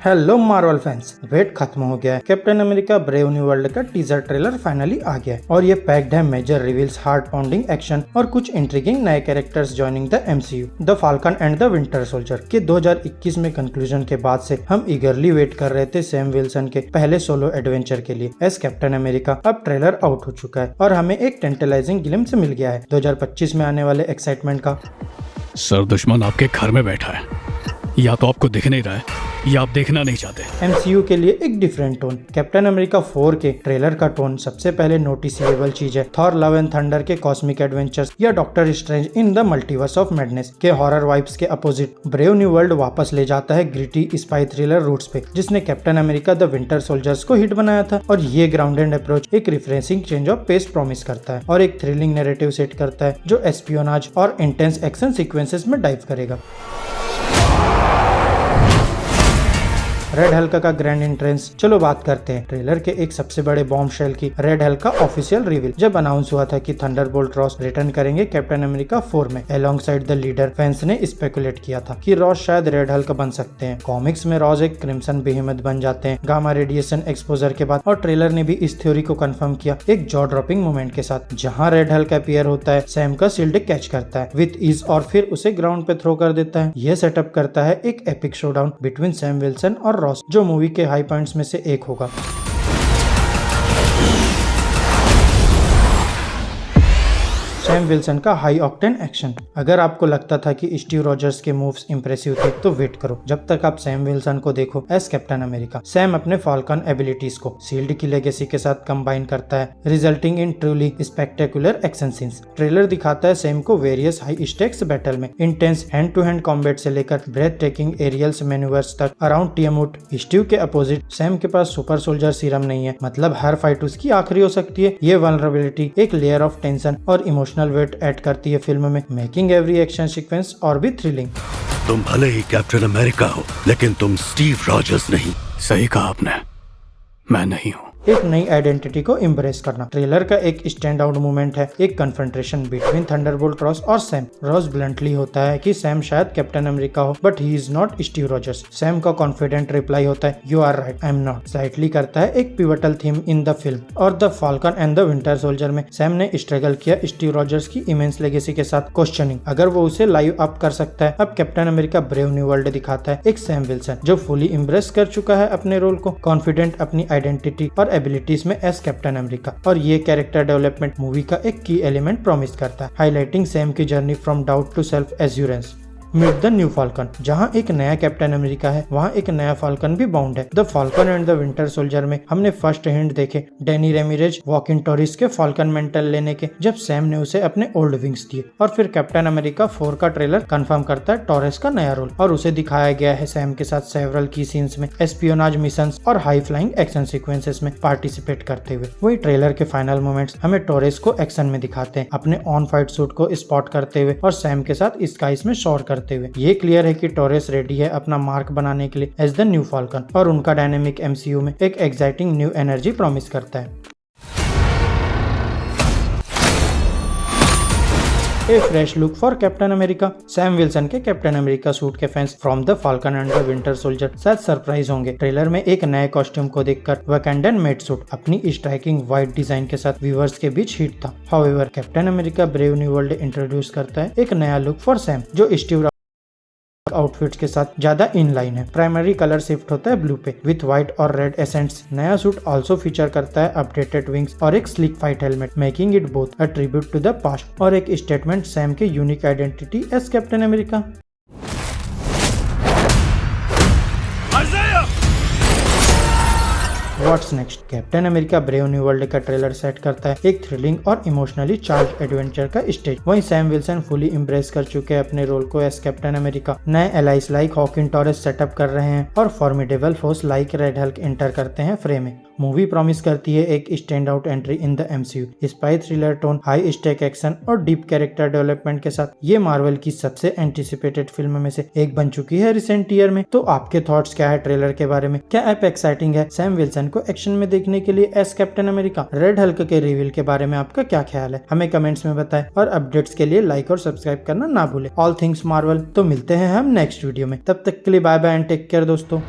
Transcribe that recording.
Hello Marvel fans, wait खत्म हो गया है। Captain America Brave New World का टीजर ट्रेलर फाइनली आ गया है और ये पैक्ड है major reveals, heart pounding action और कुछ इंट्रिगिंग नए characters joining the MCU. The Falcon and the Winter Soldier के 2021 में कंक्लूजन के बाद से हम ईगरली वेट कर रहे थे सैम विल्सन के पहले सोलो एडवेंचर के लिए एज कैप्टन अमेरिका। अब ट्रेलर आउट हो चुका है और हमें एक टेंटलाइजिंग ग्लिम्प्स मिल गया है 2025 में आने वाले एक्साइटमेंट का। सर, दुश्मन आपके घर में बैठा है, या तो आपको दिख नहीं रहा है या आप देखना नहीं चाहते। एमसीयू के लिए एक डिफरेंट टोन। कैप्टन अमेरिका 4 के ट्रेलर का टोन सबसे पहले नोटिसेबल चीज है। थॉर लव एंड थंडर के कॉस्मिक एडवेंचर्स या doctor strange in the multiverse of madness के हॉरर वाइब्स के अपोजिट ब्रेव न्यू वर्ल्ड वापस ले जाता है ग्रिटी स्पाई थ्रिलर रूट्स पे, जिसने Captain America the Winter Soldiers को हिट बनाया था। और ये ग्राउंडेड अप्रोच एक refreshing change of pace promise करता है और एक थ्रिलिंग नैरेटिव सेट करता है जो एस्पियोनाज और इंटेंस एक्शन सीक्वेंसेस में डाइव करेगा। रेड हल्क का ग्रैंड एंट्रेंस। चलो बात करते हैं ट्रेलर के एक सबसे बड़े बॉम्ब शेल की। रेड हल्क का ऑफिशियल रिवील जब अनाउंस हुआ था कि थंडरबोल्ट रॉस रिटर्न करेंगे कैप्टन अमेरिका 4 में अलोंगसाइड द लीडर, फैंस ने स्पेकुलेट किया था कि रॉस शायद रेड हल्क बन सकते हैं। कॉमिक्स में रॉस एक क्रिम्सन बेहेमथ बन जाते हैं गामा रेडिएशन एक्सपोजर के बाद, और ट्रेलर ने भी इस थ्योरी को कंफर्म किया एक जॉ ड्रॉपिंग मोमेंट के साथ जहां रेड हल्क अपीयर होता है, सैम का शील्ड कैच करता है विद ईज और फिर उसे ग्राउंड पे थ्रो कर देता है। यह सेटअप करता है एक epic showdown between Sam Wilson और रॉस जो मूवी के हाई पॉइंट्स में से एक होगा। सैम विल्सन का हाई ऑक्टेन एक्शन। अगर आपको लगता था कि स्टीव रॉजर्स के मूव्स इंप्रेसिव थे तो वेट करो जब तक आप सैम विल्सन को देखो एज कैप्टन अमेरिका। सैम अपने फाल्कन एबिलिटीज को शील्ड की लेगेसी के साथ कंबाइन करता है, resulting in truly spectacular action scenes. Trailer दिखाता है सैम को वेरियस हाई स्टेक्स बैटल में intense hand to hand combat से लेकर ब्रेथ टेकिंग एरियल्स मैन्यूवर्स तक अराउंड टियामुट। स्टीव के अपोजिट सैम के पास सुपर सोल्जर सीरम नहीं है, मतलब हर फाइट उसकी आखिरी हो सकती है। ये वल्नरेबिलिटी एक लेयर ऑफ टेंशन और इमोशनल वेट ऐड करती है फिल्म में, मेकिंग एवरी एक्शन सीक्वेंस और भी थ्रिलिंग। तुम भले ही कैप्टन अमेरिका हो लेकिन तुम स्टीव रॉजर्स नहीं। सही कहा आपने, मैं नहीं हूँ। एक नई आइडेंटिटी को एम्ब्रेस करना। ट्रेलर का एक स्टैंड आउट मोमेंट है एक कन्फ्रंटेशन बिटवीन थंडरबोल्ट रॉस और सैम। रॉस ब्लंटली होता है कि सैम शायद कैप्टन अमेरिका हो but he is not Steve Rogers. Sam का कॉन्फिडेंट रिप्लाई होता है you are right, I am not. Slightly करता है एक pivotal theme in the film. और the Falcon and the Winter Soldier में सैम ने स्ट्रगल किया स्टीव रॉजर्स की इमेंस लेगेसी के साथ, क्वेश्चनिंग अगर वो उसे लाइव अप कर सकता है। अब captain America Brave New world दिखाता है एक सैम विल्सन जो फुली एम्ब्रेस कर चुका है अपने रोल को, कॉन्फिडेंट अपनी आइडेंटिटी और एबिलिटीज में एज कैप्टन अमेरिका। और ये कैरेक्टर डेवलपमेंट मूवी का एक की एलिमेंट प्रॉमिस करता है, हाईलाइटिंग सैम की journey from doubt to self assurance. Meet the new Falcon. जहां एक नया कैप्टन अमेरिका है वहां एक नया फाल्कन भी बाउंड है। The Falcon and the Winter Soldier में हमने फर्स्ट हिंट देखे डैनी रेमिरेज वॉकिन टोरिस के फाल्कन मेंटल लेने के, जब सैम ने उसे अपने ओल्ड विंग्स दिए। और फिर कैप्टन अमेरिका 4 का ट्रेलर कंफर्म करता है टोरिस का नया रोल और उसे दिखाया गया है सैम के साथ सेवरल की सीन्स में एस्पियोनाज मिशंस और हाई फ्लाइंग एक्शन सीक्वेंसेस में पार्टिसिपेट करते हुए। वही ट्रेलर के फाइनल मोमेंट्स हमें टोरिस को एक्शन में दिखाते हैं अपने ऑन फाइट सूट को स्पॉट करते हुए और सैम के साथ स्काइस में शोर करते हुए। ये क्लियर है कि टोरेस रेडी है अपना मार्क बनाने के लिए एज द न्यू फाल्कन और उनका डायनेमिक एमसीयू में एक एक्साइटिंग न्यू एनर्जी प्रॉमिस करता है। A fresh look for Captain America. Sam Wilson के कैप्टन अमेरिका सूट के fans from the Falcon and the Winter Soldier शायद सरप्राइज होंगे ट्रेलर में एक नए कॉस्ट्यूम को देखकर। वैकेंडन मेड सूट अपनी स्ट्राइकिंग व्हाइट डिजाइन के साथ व्यूअर्स के बीच हिट था। However Captain America Brave New World introduce करता है एक नया लुक फॉर सैम जो स्टीव आउटफिट्स के साथ ज्यादा इन लाइन है। प्राइमरी कलर शिफ्ट होता है ब्लू पे विथ व्हाइट और रेड एसेंट्स। नया सूट आल्सो फीचर करता है अपडेटेड विंग्स और एक slick fight helmet, making it both a tribute to the past और एक स्टेटमेंट सैम के unique identity as Captain America. What's next. Captain America Brave New World का trailer set करता है एक थ्रिलिंग और इमोशनली चार्ज एडवेंचर का stage. वहीं सैम विल्सन फुली एम्ब्रेस कर चुके हैं अपने रोल को एज कैप्टन अमेरिका। नए allies like Joaquin Torres setup कर रहे हैं और formidable force like Red Hulk enter करते हैं फ्रेम में। मूवी प्रॉमिस करती है एक stand out entry in the MCU. Spy thriller tone, high stake action और डीप कैरेक्टर डेवलपमेंट के साथ ये मार्वल की सबसे एंटिसिपेटेड फिल्म में से एक बन चुकी है रिसेंट ईयर में। तो आपके थॉट्स क्या है ट्रेलर के बारे में? क्या ऐप एक्साइटिंग है सैम विल्सन को एक्शन में देखने के लिए as Captain America? Red Hulk के रिवील के बारे में आपका क्या ख्याल है? हमें कमेंट्स में बताएं और अपडेट्स के लिए लाइक और सब्सक्राइब करना ना भूलें। All things Marvel. तो मिलते हैं हम नेक्स्ट वीडियो में, तब तक के लिए bye bye and take care दोस्तों।